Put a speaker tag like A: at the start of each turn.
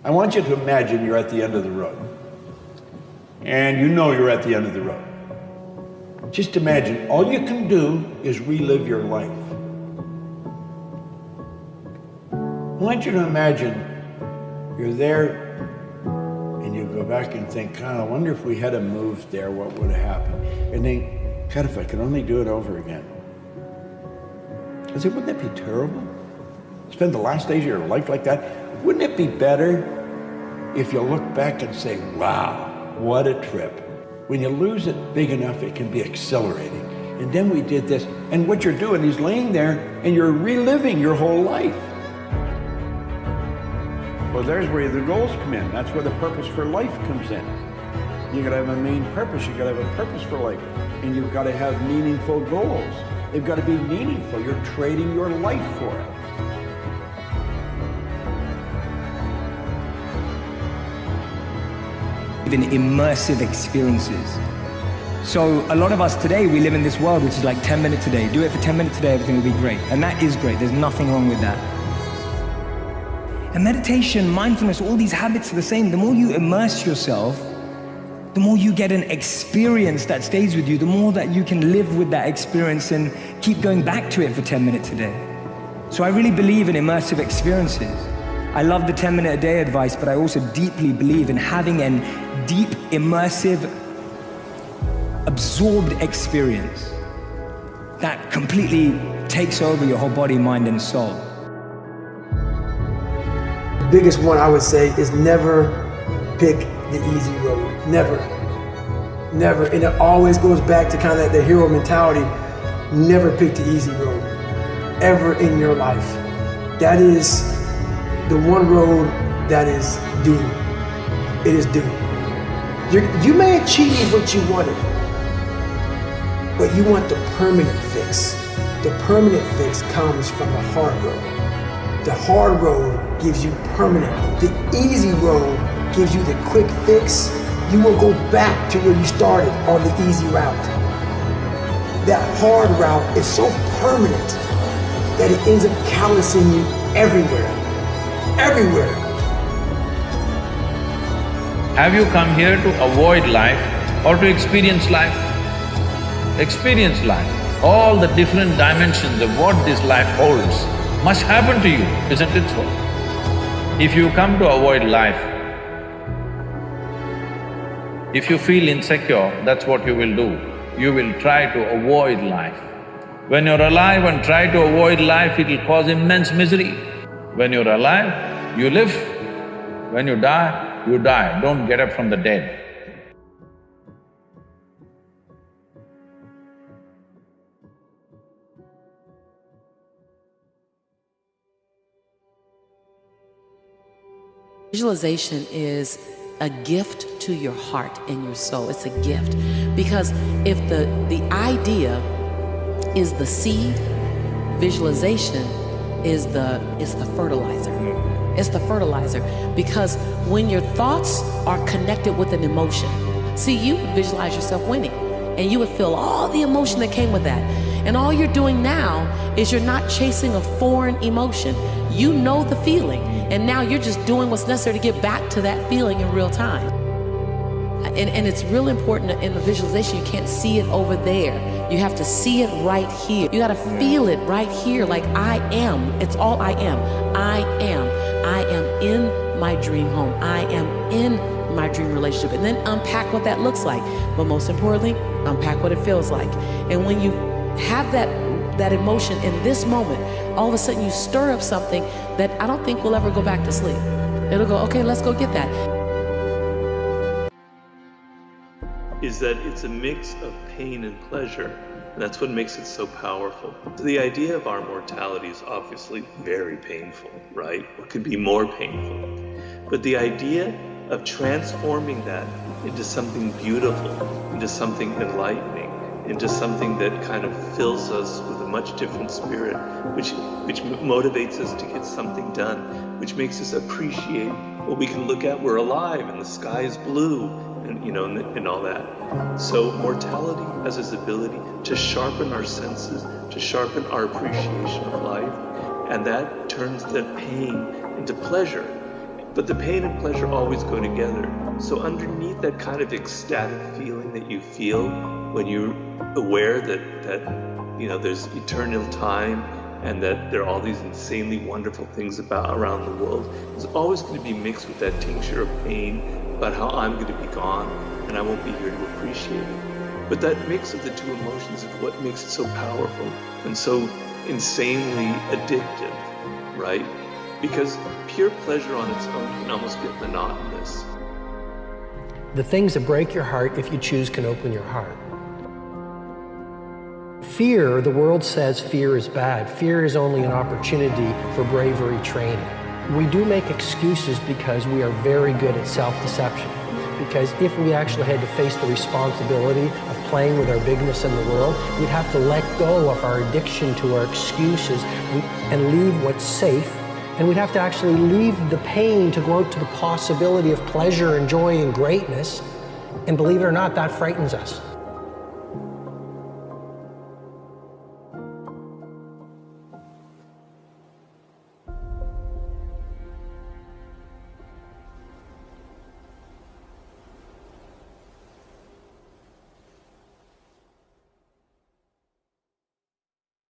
A: I want you to imagine you're at the end of the road. And you know you're at the end of the road. Just imagine, all you can do is relive your life. I want you to imagine you're there and you go back and think, God, I wonder if we had moved there, what would have happened? And then, God, if I could only do it over again. I said, wouldn't that be terrible? Spend the last days of your life like that? Wouldn't it be better if you look back and say, wow, what a trip. When you lose it big enough, it can be exhilarating. And then we did this. And what you're doing is laying there and you're reliving your whole life. Well, there's where the goals come in. That's where the purpose for life comes in. You gotta have a main purpose. You gotta have a purpose for life. And you've gotta have meaningful goals. They've gotta be meaningful. You're trading your life for it.
B: In immersive experiences. So a lot of us today, we live in this world which is like 10 minutes a day. Do it for 10 minutes a day, everything will be great. And that is great. There's nothing wrong with that. And meditation, mindfulness, all these habits are the same. The more you immerse yourself, the more you get an experience that stays with you, the more that you can live with that experience and keep going back to it for 10 minutes a day. So I really believe in immersive experiences. I love the 10-minute a day advice, but I also deeply believe in having a deep, immersive, absorbed experience that completely takes over your whole body, mind, and soul.
C: The biggest one I would say is never pick the easy road. Never. Never. And it always goes back to kind of the hero mentality. Never pick the easy road. Ever in your life. That is the one road that is doomed. It is doomed. You may achieve what you wanted, but you want the permanent fix. The permanent fix comes from the hard road. The hard road gives you permanent. The easy road gives you the quick fix. You will go back to where you started on the easy route. That hard route is so permanent that it ends up callousing you everywhere. Everywhere.
D: Have you come here to avoid life or to experience life? Experience life. All the different dimensions of what this life holds must happen to you, isn't it so? If you come to avoid life, if you feel insecure, that's what you will do. You will try to avoid life. When you're alive and try to avoid life, it'll cause immense misery. When you're alive, you live. When you die, you die. Don't get up from the dead.
E: Visualization is a gift to your heart and your soul. It's a gift. Because if the idea is the seed, visualization is the fertilizer. It's the fertilizer. Because when your thoughts are connected with an emotion, see, you visualize yourself winning and you would feel all the emotion that came with that. And all you're doing now is you're not chasing a foreign emotion. You know the feeling, and now you're just doing what's necessary to get back to that feeling in real time. And it's real important in the visualization, you can't see it over there. You have to see it right here. You gotta feel it right here, like I am. It's all I am. I am. I am in my dream home. I am in my dream relationship. And then unpack what that looks like. But most importantly, unpack what it feels like. And when you have that emotion in this moment, all of a sudden you stir up something that I don't think will ever go back to sleep. It'll go, okay, let's go get that.
F: Is that it's a mix of pain and pleasure, and that's what makes it so powerful. The idea of our mortality is obviously very painful, right? What could be more painful? But the idea of transforming that into something beautiful, into something enlightening, into something that kind of fills us with a much different spirit, which motivates us to get something done, which makes us appreciate what we can look at. We're alive and the sky is blue, and you know, and all that. So mortality has this ability to sharpen our senses, to sharpen our appreciation of life, and that turns the pain into pleasure. But the pain and pleasure always go together. So underneath that kind of ecstatic feeling that you feel when you're aware that there's eternal time and that there are all these insanely wonderful things around the world, is always going to be mixed with that tincture of pain about how I'm going to be gone and I won't be here to appreciate it. But that mix of the two emotions is what makes it so powerful and so insanely addictive, right? Because pure pleasure on its own can almost get monotonous.
G: The things that break your heart, if you choose, can open your heart. Fear, the world says fear is bad. Fear is only an opportunity for bravery training. We do make excuses because we are very good at self-deception. Because if we actually had to face the responsibility of playing with our bigness in the world, we'd have to let go of our addiction to our excuses and leave what's safe. And we'd have to actually leave the pain to go out to the possibility of pleasure and joy and greatness. And believe it or not, that frightens us.